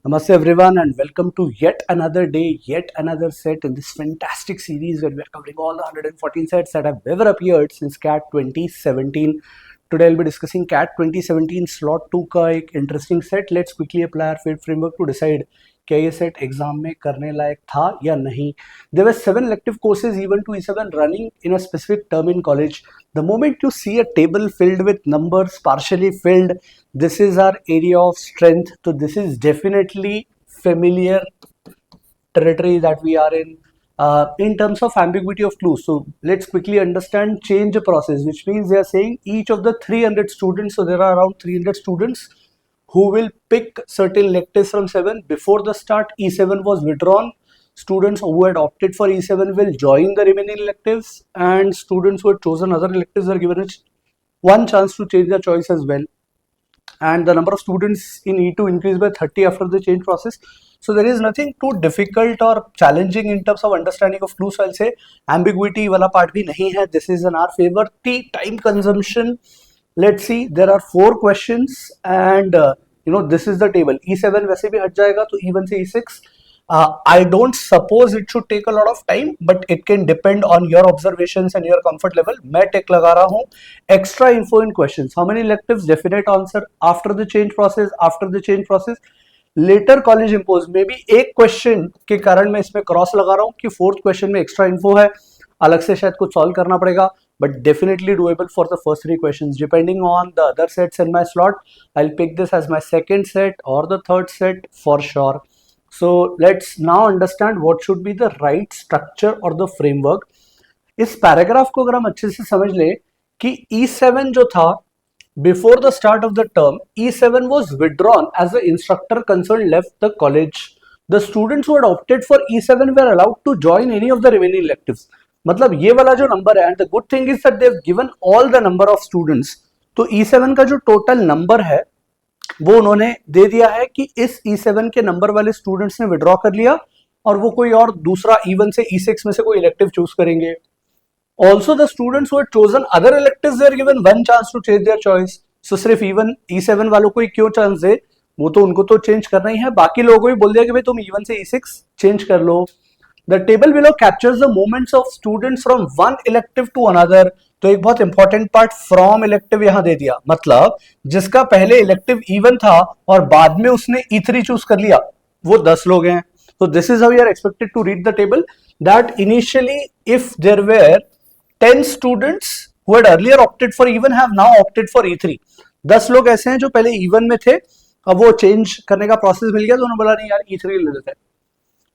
Namaste everyone and welcome to yet another day, yet another set in this fantastic series where we are covering all the 114 sets that have ever appeared since CAT 2017. Today I'll be discussing CAT 2017 slot 2 का एक interesting set. Let's quickly apply our fit framework to decide क्या ये set exam में करने लायक था या नहीं. There were 7 elective courses even to E7 running in a specific term in college. The moment you see a table filled with numbers partially filled, this is our area of strength. So this is definitely familiar territory that we are in terms of ambiguity of clues. So let's quickly understand change process, which means they are saying each of the 300 students, so there are around 300 students who will pick certain electives from 7 before the start. E7 was withdrawn. Students who had opted for E7 will join the remaining electives, and students who had chosen other electives are given one chance to change their choice as well. And the number of students in E2 increased by 30 after the change process. So there is nothing too difficult or challenging in terms of understanding of clues. So I'll say ambiguity wala part bhi nahi hai. This is in our favor. Time consumption. Let's see. There are 4 questions, and this is the table. E7 वैसे भी हट जाएगा तो E1 से E6. I don't suppose it should take a lot of time, but it can depend on your observations and your comfort level. मैं टिक लगा रहा हूँ. Extra info in questions. How many electives? Definite answer. After the change process. After the change process. Later college imposed. Maybe एक question के कारण मैं इसमें cross लगा रहा हूँ कि 4th question में extra info है. अलग से शायद कुछ solve करना पड़ेगा. But definitely doable for the first 3 questions. Depending on the other sets in my slot, I'll pick this as my second set or the third set for sure. So let's now understand what should be the right structure or the framework. इस paragraph को अगर हम अच्छे से समझ ले कि E7 जो था before the start of the term, E7 was withdrawn as the instructor concerned left the college. The students who had opted for E7 were allowed to join any of the remaining electives. मतलब ये वाला जो number है, and the good thing is that they've given all the number of students. तो E7 का जो total number है वो उन्होंने दे दिया है कि इस E7 के नंबर वाले स्टूडेंट्स ने विड्रॉ कर लिया और वो कोई और दूसरा E1 से E6 में से कोई इलेक्टिव चूज करेंगे. Also the students who had chosen other electives were given one chance to change their choice. So सिर्फ E1 E7 वालों को ही क्यों चांस दे, वो तो उनको तो चेंज करना ही है. बाकी लोगों को भी बोल दिया कि भाई तुम E1 से E6 चेंज कर लो. The table below captures the movements of students from one elective to another. तो एक बहुत इंपॉर्टेंट पार्ट फ्रॉम इलेक्टिव यहां दे दिया. मतलब जिसका पहले इलेक्टिव E1 था और बाद में उसने E3 चूज कर लिया, वो 10 लोग हैं. तो this is how you are expected to read the table that initially if there were 10 students who had earlier opted for E1 have now opted for E3. 10 लोग ऐसे हैं जो पहले E1 में थे, अब वो चेंज करने का प्रोसेस मिल गया तो उन्होंने बोला नहीं यार E3 ले लेते हैं.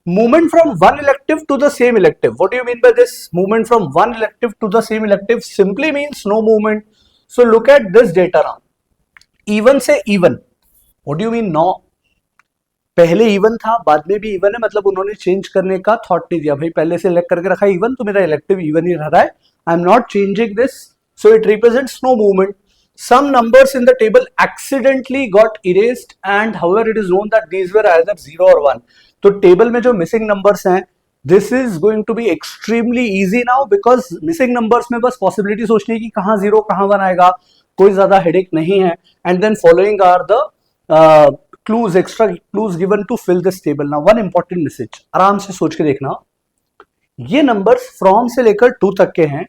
Movement from one elective to the same elective. What do you mean by this? Movement from one elective to the same elective simply means no movement. So look at this data now. E1 से E1. What do you mean no? पहले E1 था, बाद में भी E1 है, मतलब उन्होंने change करने का थॉट नहीं दिया. भाई पहले से इलेक्ट करके रखा E1 तो मेरा इलेक्टिव E1 ही रह रहा है. I am not changing this. So it represents no movement. Some numbers in the table accidentally got erased, and however it is known that these were either 0 or 1. तो table में जो missing numbers हैं, this is going to be extremely easy now because missing numbers में बस possibility सोचनी है कि कहाँ 0 कहाँ 1 आएगा, कोई ज्यादा हेडेक नहीं है. And then following are the clues, extra clues given to fill this table. Now one important message, आराम से सोच के देखना. ये नंबर्स फ्रॉम से लेकर 2 तक के हैं.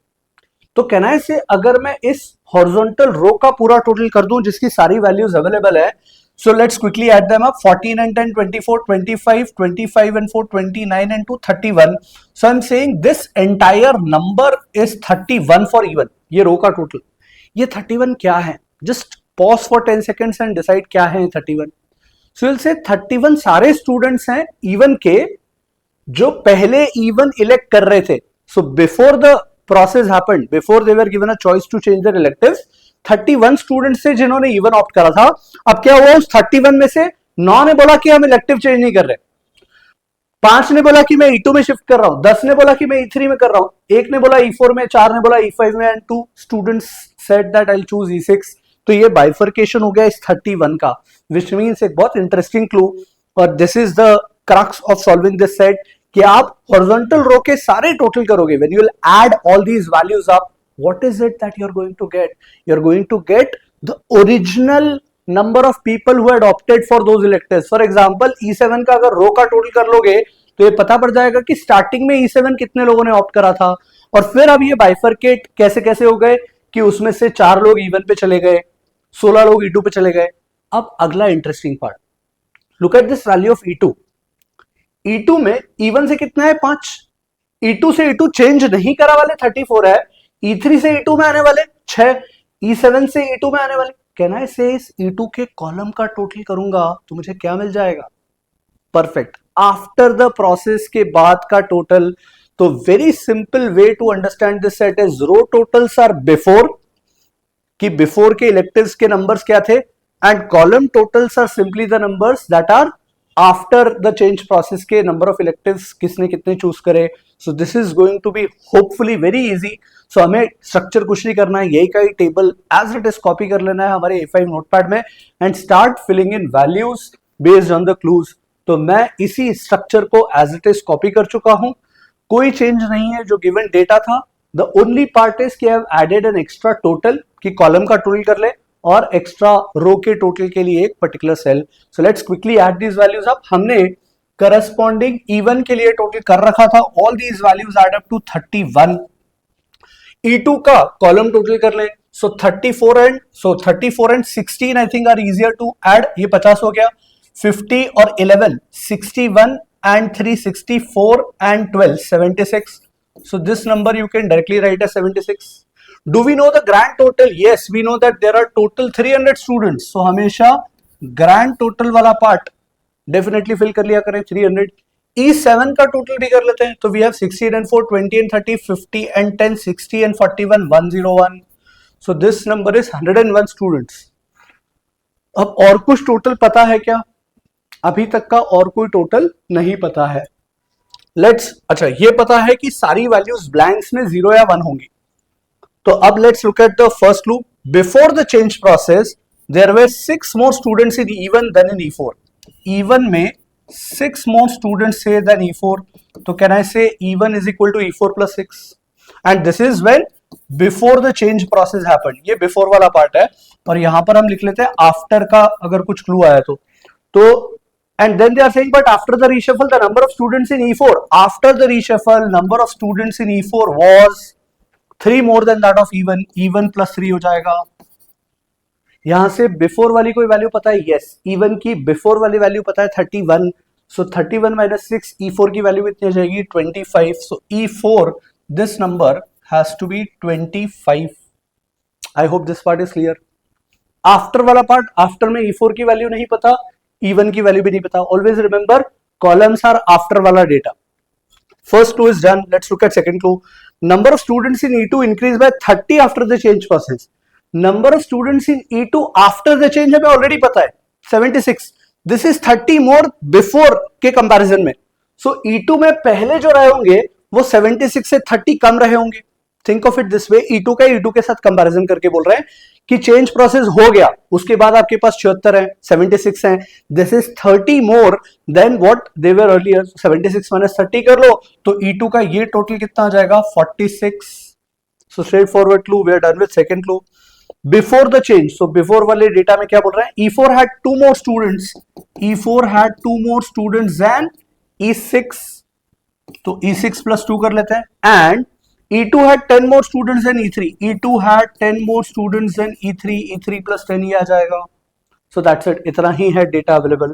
तो कहना है से अगर मैं इस हॉरिजॉन्टल रो का पूरा टोटल कर दूं जिसकी सारी वैल्यूज अवेलेबल है, so let's quickly add them up. 14 and 10 24, 25, 25 and 4 29 and 2 31. So I'm saying this entire number is 31 for E1. ये रो का टोटल. ये 31 क्या है? Just pause for 10 seconds and decide क्या है 31. So we'll say 31 सारे स्टूडेंट्स हैं E1 के जो पहले E1 इलेक्ट कर रहे थे. So before the process happened, before they were given a choice to change their electives, 31 students थे जिन्होंने E1 ऑप्ट करा था. अब क्या हुआ, उस 31 में से 9 ने बोला कि हम इलेक्टिव चेंज नहीं कर रहे, 5 ने बोला कि मैं E2 में शिफ्ट कर रहा हूं, 10 ने बोला कि मैं E3 में कर रहा हूं, 1 ने बोला E4 में, 4 ने बोला E5 में, and 2 students said that I will choose E6. तो ये बाइफर्केशन हो गया इस 31 का, विच मींस एक बहुत इंटरेस्टिंग क्लू. और this is the crux of solving this set कि आप हॉरिजॉन्टल रो के सारे टोटल करोगे. When you will add all these values up, what is it that you're going to get? You're going to get the original number of people who had opted for those electives. For example, E7 का अगर रो का total कर लोगे तो ये पता पड़ जाएगा कि स्टार्टिंग में E7 कितने लोगों ने ऑप्ट करा था, और फिर अब ये बाइफरकेट कैसे कैसे हो गए कि उसमें से 4 लोग E1 पे चले गए, 16 लोग E2 पे चले गए. अब अगला interesting part, look at this value of E2. E2 में E1 से कितना है 5, E2 से E2 चेंज नहीं करा वाले 34 है, E3 से E2 में आने वाले 6, E7 से E2 में आने वाले. कैन आई से इस E2 के कॉलम का टोटल करूंगा तो मुझे क्या मिल जाएगा? परफेक्ट, आफ्टर द प्रोसेस के बाद का टोटल. तो very simple way to understand this set is row totals are before, कि बिफोर के इलेक्टिव्स के नंबर्स क्या थे, and column totals are simply the numbers that are after the change process के नंबर ऑफ इलेक्टिव्स किसने कितने choose करे. So this is going to be hopefully very easy. So हमें स्ट्रक्चर कुछ नहीं करना है, यही का ही table as it is copy कर लेना है हमारे A5 नोटपैड में and start filling in values based on the clues. तो मैं इसी स्ट्रक्चर को एज इट इज कॉपी कर चुका हूं, कोई चेंज नहीं है जो गिवन डेटा था. द ओनली पार्ट इज कि I have added an extra total, कि कॉलम का टोटल कर ले और एक्स्ट्रा रो के टोटल के लिए एक particular cell. So let's quickly add these values up. हमने करस्पॉन्डिंग E1 के लिए टोटल कर रखा था, all these values add up to 31. E2 का कॉलम टोटल कर ले, so 34 and 16 I think are easier to add. ये 50 हो गया, 50 और 11 61 and 3 64 and 12 76. So this number you can directly write as 76. Do we know the grand total? Yes, we know that there are total 300 students. So हमेशा grand total वाला part definitely fill कर लिया करें 300. E7 का total भी कर लेते हैं, तो we have 16 and 4 20 and 30 50 and 10 60 and 41 101. So this number is 101 students. अब और कुछ टोटल पता है क्या? अभी तक का और कोई टोटल नहीं पता है. अच्छा ये पता है कि सारी वैल्यूज ब्लैंक्स में 0 या 1 होंगी. तो अब let's look at the first loop. Before the change process there were 6 more students in E1 then in E4. E1 में 6 मोर स्टूडेंट्स थे देन E4. तो can I say E1 is equal to E4 plus 6, and this is when before the change process happened. ये before वाला part है, और यहां पर हम लिख लेते हैं आफ्टर का अगर कुछ क्लू आया तो and then they are saying but after the reshuffle the number of students in E4, after the reshuffle number of students in E4 was 3 more than that of E1. E1 plus 3 हो जाएगा. यहां से before वाली कोई value पता है? Yes, E1 की before वाली वैल्यू पता है 31. सो 31 माइनस 6, E4 की वैल्यू कितनी आ जाएगी? 25. So E4 this number has to be 25. I hope this part is clear. After वाला पार्ट, आफ्टर में E4 की वैल्यू नहीं पता, E1 की वैल्यू भी नहीं पता. Always remember columns are after वाला data. First clue is done. Let's look at second clue. Number of students in E2 increase by 30 after the change process. Number of students in E2 after the change हमें already पता है 76. This is 30 more before के comparison में. So E2 में पहले जो रहे होंगे वो 76 से 30 कम रहे होंगे. Think of it this way, E2 का E2 के साथ कंपैरिजन करके बोल रहे हैं कि चेंज प्रोसेस हो गया, उसके बाद आपके पास 76 है, 76 है. This is 30 more than what they were earlier. 76 minus 30 कर लो तो E2 का ये टोटल कितना आ जाएगा? 46. So straightforward clue. We are done with second clue. Before the change, so before वाले डेटा में क्या बोल रहे हैं? E4 had 2 more students. E4 had 2 more students than E6. तो E6 plus 2 कर लेते हैं. And E2 had 10 more students than E3. E2 had 10 more students than E3. E3 plus 10 ये आ जाएगा. So that's it. इतना ही है डेटा अवेलेबल.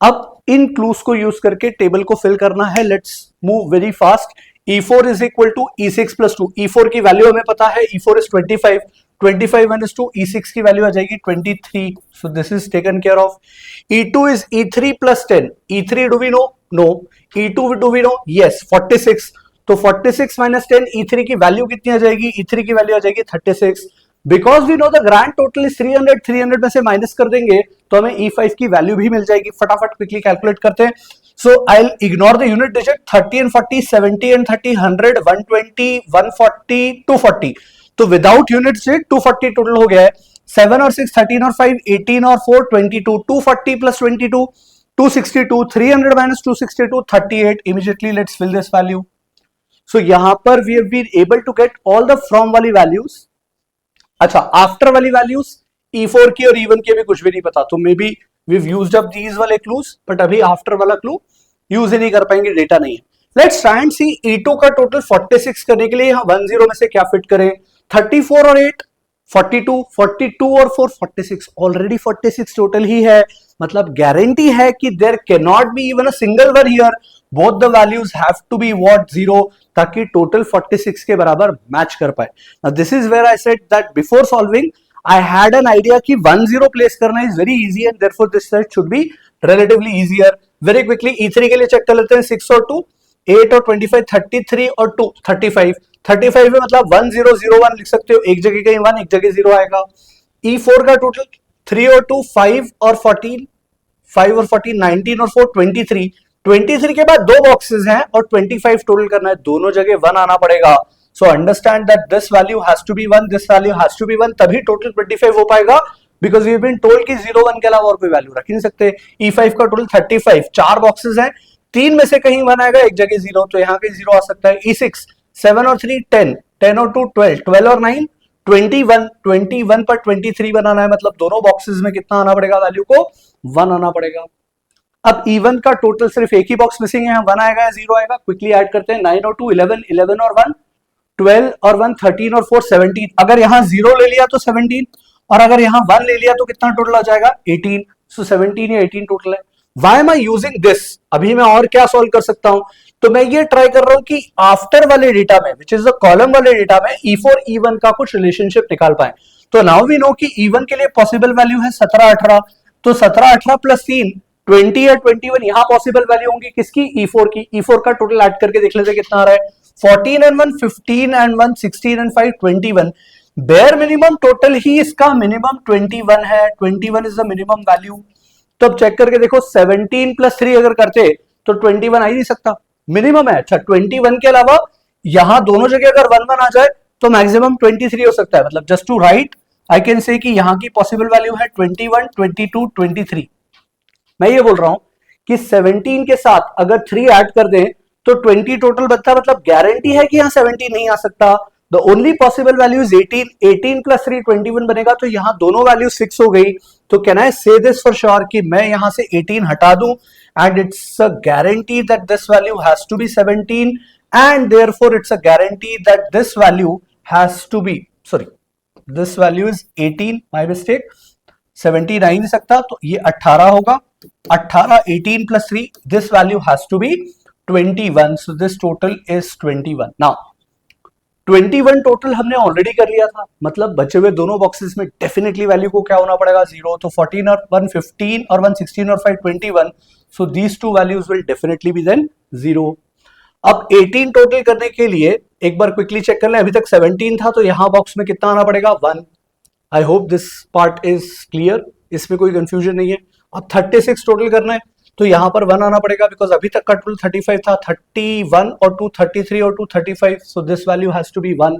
अब इन clues को यूज करके टेबल को फिल करना है. Let's move very fast. E4 is equal to E6 plus 2. E4 की वैल्यू हमें पता है. E4 is 25. 25 minus 2. E6 की वैल्यू आ जाएगी 23. So this is taken care of. E2 is E3 plus 10. E3 do we know? No. E2 do we know? Yes. 46. तो 46 minus 10, E3 की value कितनी आ जाएगी? E3 की वैल्यू आ जाएगी 36. Because we know the grand total is 300. 300 में से माइनस कर देंगे तो हमें E5 की वैल्यू भी मिल जाएगी. फटाफट क्विकली कैलकुलेट करते हैं. So I will ignore the unit digit. 30 and 40, 70 and 30, 100, 120, 140, 240. तो विदाउट यूनिट डिजिट 240 टोटल हो गया है. 7 और 6, 13 और 5, 18 और 4, 22. 240 plus 22, 262. 300 minus 262, 38. Immediately let's fill this value. So यहां पर we have been able to get all the from वाली वैल्यूज. अच्छा, आफ्टर वाली वैल्यूज E4 की और E1 की अभी कुछ भी नहीं पता, तो may be we've used up these वाले clues, बट अभी आफ्टर वाला क्लू यूज ही नहीं कर पाएंगे, डेटा नहीं है. Let's try and C E2 का टोटल 46 करने के लिए यहाँ 10 में से क्या फिट करें. 34 और 8 42, 42 और 4 46, ऑलरेडी 46 टोटल ही है, मतलब गारंटी है कि there cannot be even a single one here, both the values have to be what 0, ताकि टोटल 46 के बराबर मैच कर पाए. Now this is where I said that before solving I had an idea कि 1-0 place करना is very easy and therefore this set should be relatively easier. Very quickly E3 के लिए check कर लेते हैं. 6 और 2, 8 और 25, 33 और 2, 35. 35 में मतलब 1001 लिख सकते हो, एक जगह कहीं 1 एक जगह 0 आएगा. E4 का टोटल 3 और 2 5 और 14, 5 और 14 19 और 4 23. 23 के बाद दो बॉक्सेस हैं और 25 टोटल करना है, दोनों जगह 1 आना पड़ेगा. So understand that this value has to be 1, this value has to be 1, तभी टोटल 25 हो पाएगा, because we've been told कि 0 1 के अलावा और कोई वैल्यू रख ही नहीं सकते. E5 का टोटल 35, चार बॉक्सेस हैं, तीन में से कहीं 1 आएगा, एक जगह 0, तो यहाँ कहीं 0 आ सकता है. E6 7 और 3 10, 10 और 2 12, 12 और 9 21, 21 पर 23 बनाना है, मतलब दोनों बॉक्सेस में कितना आना पड़ेगा, वैल्यू को 1 आना पड़ेगा. अब E1 का टोटल सिर्फ एक ही बॉक्स मिसिंग है, यहाँ 1 आएगा या 0 आएगा, क्विकली ऐड करते हैं. 9 और 2 11, 11 और 1 12 और 1 13 और 4 17. अगर यहां 0 ले लिया तो 17, और अगर यहां 1 ले लिया तो कितना टोटल आ जाएगा, 18. सो 17 या 18 टोटल है. Why am I using this, अभी मैं और क्या सॉल्व कर सकता हूं, तो मैं ये ट्राई कर रहा हूं कि आफ्टर वाले डेटा में, विच इज द कॉलम वाले डेटा में, E4 E1 का कुछ रिलेशनशिप निकाल पाए. तो नाउ वी नो कि E1 के लिए पॉसिबल वैल्यू है 17 18, तो 17 18 प्लस 3 20 या 21, यहां पॉसिबल वैल्यू होंगी किसकी, E4 की. E4 का टोटल ऐड करके देख लेते कितना आ रहा है. 14 and 1 15 and 1 16 and 5 21. Bare minimum total ही इसका मिनिमम 21 है, 21 इज द मिनिमम वैल्यू. तो अब चेक करके देखो, 17 प्लस 3 अगर करते तो 21 आ ही नहीं सकता, मिनिमम है. अच्छा, 21 के अलावा यहां दोनों जगह अगर 1 1 आ जाए तो मैक्सिमम 23 हो सकता है. मतलब just to write I can say कि यहां की पॉसिबल वैल्यू है 21 22 23. मैं ये बोल रहा हूं कि 17 के साथ अगर 3 ऐड कर दें तो 20 टोटल बनता है, मतलब गारंटी है कि यहां 17 नहीं आ सकता. The only possible value is 18. 18 plus 3 21 बनेगा, तो यहां दोनों वैल्यू 6 हो गई. तो कैन आई से दिस फॉर श्योर कि मैं यहां से 18 हटा दूं, and it's a guarantee that this value has to be 17, and therefore it's a guarantee that this value has to be, sorry this value is 18, my mistake, 17 आ ही नहीं सकता, तो ये 18 होगा. 18 18 plus 3, this value has to be 21. So this total is 21. Now 21 total हमने already कर लिया था, मतलब बचे हुए दोनों बॉक्सेस में डेफिनेटली वैल्यू को क्या होना पड़ेगा, 0. तो 14 और 1 15 और 1 16 और 5 21. So these two values will definitely be then 0. अब 18 टोटल करने के लिए एक बार क्विकली चेक कर लें. अभी तक 17 था, तो यहां बॉक्स में कितना आना पड़ेगा, 1. आई hope this part is clear, इसमें कोई कंफ्यूजन नहीं है. अब 36 टोटल करना है, तो यहां पर 1 आना पड़ेगा, बिकॉज अभी तक का टोटल 35 था. 31 और 2 33 और 2 35, so this value has to be 1.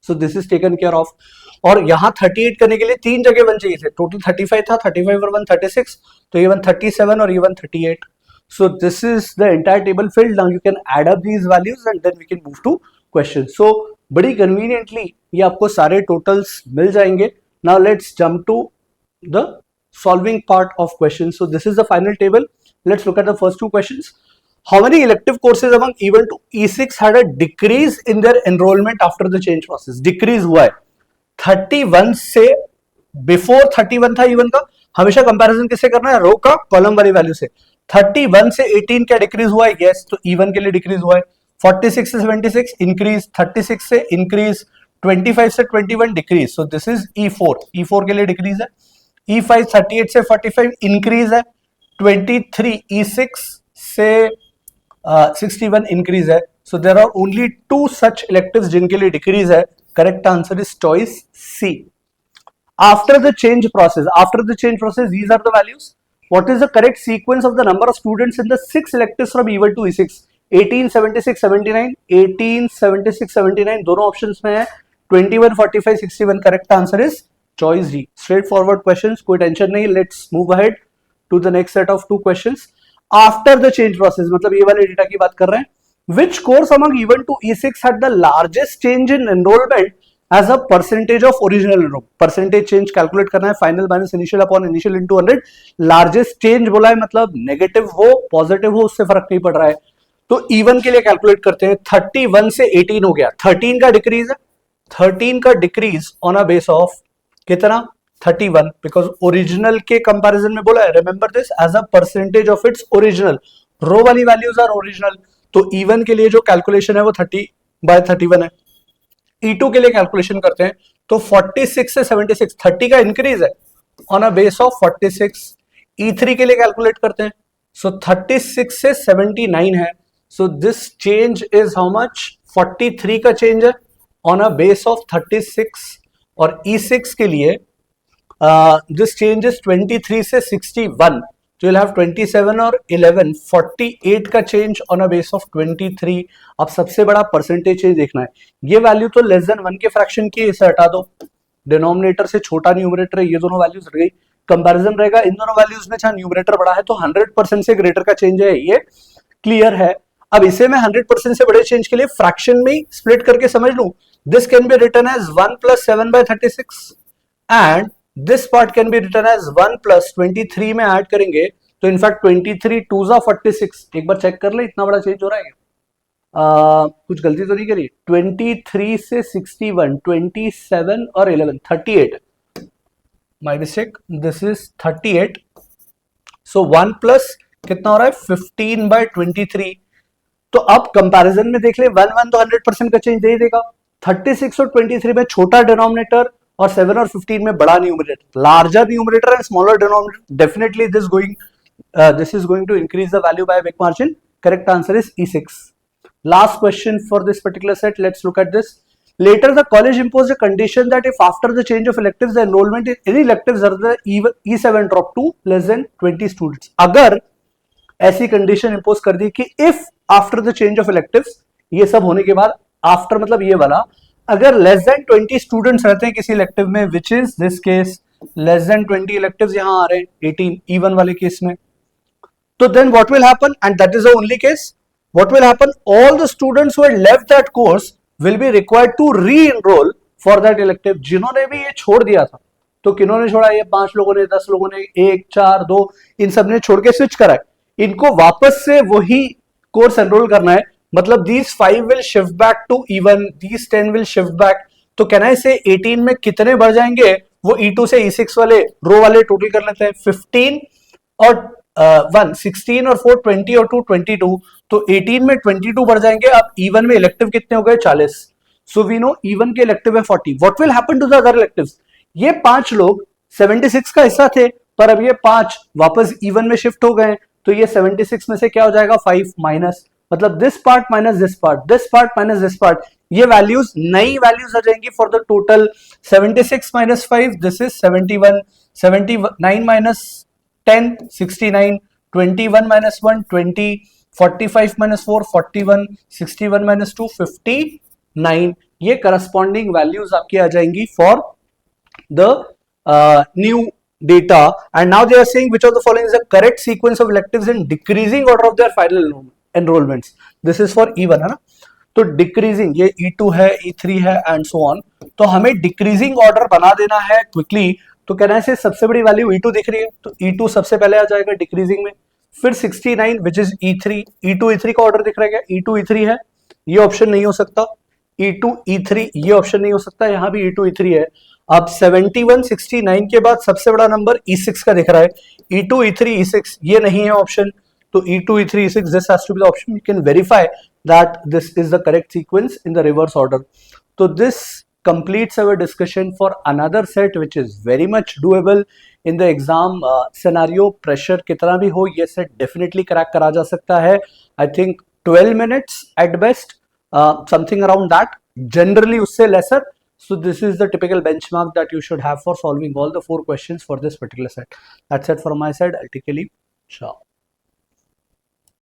So this is taken care of. और यहां 38 करने के लिए तीन जगह 1 चाहिए थे, टोटल 35 था, 35 और 1 36, तो ये 1 37 और ये 1 38. So this is the entire table filled. Now you can add up these values and then we can move to question. So बड़ी कन्वीनियंटली ये आपको सारे टोटल्स मिल जाएंगे. Now let's jump to the solving part of questions. So this is the final table. Let's look at the first two questions. How many elective courses among E1 to E6 had a decrease in their enrollment after the change process? Decrease हुआ है 31 से, before 31 था E1 का, हमेशा comparison किससे करना है, रो का कॉलम वाली वैल्यू से. 31 से 18 क्या डिक्रीज हुआ है, यस, तो E1 के लिए डिक्रीज हुआ है. 46 से 76 इंक्रीज, 36 से इंक्रीज, 25 से 21 decrease. So this is E4. E4 के लिए डिक्रीज है. E5 38 से 45 इंक्रीज है. 23 E6 से 61 इंक्रीज है. So there are only 2 such electives जिनके लिए डिक्रीज है. Correct answer is choice C. After the change process, these are the values. What is the correct sequence of the number of students in the 6 electives from E1 to E6? 18 76 79, 18 76 79 दोनों options में है. 21 45 61. Correct answer is choice D. Straight forward questions, कोई tension नहीं. Let's move ahead to the next set of 2 questions. After the change process, मतलब ये वाले data की बात कर रहे हैं. Which course among E1 to E6 had the largest change in enrollment as a percentage of original row, percentage change calculate करना है, final minus initial upon initial into 100, largest change बोला है मतलब नेगेटिव हो पॉजिटिव हो उससे फर्क नहीं पड़ रहा है। तो इवन के लिए कैलकुलेट करते हैं, 31 से 18 हो गया, 13 का डिक्रीज है, 13 का decrease on a base of कितना 31, बिकॉज ओरिजिनल के कंपैरिजन में बोला है, remember this as a percentage of its original, row वाली वैल्यूज आर ओरिजिनल। तो इवन के लिए जो कैलकुलेशन है वो 30/31 है। E2 के लिए कैलकुलेशन करते हैं तो 46 से 76, 30 का इंक्रीज है on a base of 46। E3 के लिए कैलकुलेट करते हैं, सो 36 से 79 है, so this change is how much, 43 का चेंज है ऑन अ बेस ऑफ 36। और E6 के लिए दिस चेंज इज 23 से 61, तो you'll have 27 और 11, 48 का change on a base of 23। अब सबसे बड़ा परसेंटेज चेंज देखना है, ये वैल्यू तो लेस देन 1 के फ्रैक्शन की, इसे हटा दो, डिनोमिनेटर से छोटा न्यूमरेटर है, ये दोनों वैल्यूज रह गई, कंपैरिजन रहेगा इन दोनों वैल्यूज में, जहां न्यूमरेटर बड़ा है तो 100% से ग्रेटर का चेंज है, ये क्लियर है। अब इसे मैं 100% से बड़े चेंज के लिए फ्रैक्शन में स्प्लिट करके समझ लूं, this can be written as 1 + 7/36 and this part can be written as 1 + 23 में ऐड करेंगे तो इनफैक्ट 23 2 46, एक बार चेक कर ले इतना बड़ा चेंज हो रहा है कुछ गलती तो नहीं करी, 23 से 61, 27 और 11, 38, my mistake, this is 38। So 1 plus कितना हो रहा है 15/23। तो अब कंपैरिजन में देख ले, 1 1 तो 100% का चेंज दे ही देगा, 36 और 23 में छोटा डिनोमिनेटर और 7 और 15 में बड़ा numerator, larger numerator and smaller denominator, definitely this is going to increase the value by a big margin. Correct answer is E6. Last question for this particular set, let's look at this. Later the college imposed a condition that if after the change of electives the enrollment in any electives other than E7 drop to less than 20 students, अगर ऐसी condition impose कर दी कि if after the change of electives, ये सब होने के बाद after मतलब ये वाला, अगर लेस देन 20 स्टूडेंट्स रहते हैं किसी इलेक्टिव में, which is this case less than 20 electives यहां आ रहे हैं 18 इवन वाले केस में, तो then what will happen, and that is the only case, what will happen, all the students who had left that course will be required to re-enroll for that elective। जिन्होंने भी ये छोड़ दिया था, तो किन्होंने छोड़ा, ये 5 लोगों ने, 10 लोगों ने, 1 4 2, इन सब ने छोड़ के स्विच करा है, इनको वापस से वही कोर्स एनरोल करना है, मतलब these 5 will shift back to even, these 10 will shift back। तो कहना है से 18 में कितने बढ़ जाएंगे, वो E2 से E6 वाले रो वाले टोटल कर लेते हैं, 15 और 1 16 और 4 20 और 2 22, तो 18 में 22 बढ़ जाएंगे। अब इवन में इलेक्टिव कितने हो गए 40, सो वी नो इवन के इलेक्टिव है 40। What will happen to the other electives, ये 5 लोग 76 का हिस्सा थे पर अब ये 5 वापस इवन में शिफ्ट हो गए, तो ये 76 में से क्या हो जाएगा 5 माइनस, मतलब this part minus this part, this part minus this part, ये वैल्यूज नई वैल्यूज आ जाएंगी for the total 76 - 5, this is 71, 79 minus 10 69, 21 - 1 20, 45 - 4 41, 61 - 2 59, ये करस्पॉन्डिंग वैल्यूज आपकी आ जाएंगी for the new data। And now they are saying which of the following is the correct sequence of electives in decreasing order of their final enrollments। this is for E1 है ना, तो decreasing ये E2 है, E3 है and so on, तो हमें decreasing order बना देना है क्विकली। तो कहना है सबसे बड़ी वैल्यू E2 दिख रही है, तो E2 सबसे पहले आ जाएगा डिक्रीजिंग में, फिर 69 which is E3, E2 E3 का ऑर्डर दिख रहा है, E2 E3 है, ये ऑप्शन नहीं हो सकता, E2 E3 ये ऑप्शन नहीं हो सकता, यहां भी E2 E3 है। अब 71 69 के बाद सबसे बड़ा नंबर E6 का दिख रहा है, E2 E3 E6 ये नहीं है ऑप्शन, तो E2 E3 E6 this has to be the option, you can verify that this is the correct sequence in the reverse order। so this completes our discussion for another set which is very much doable in the exam scenario। pressure कितना भी हो ये set definitely crack करा जा सकता है, I think 12 minutes at best, something around that, generally उससे lesser। so this is the typical benchmark that you should have for solving all the 4 questions for this particular set। that's it from my side, I'll take a leave, ciao।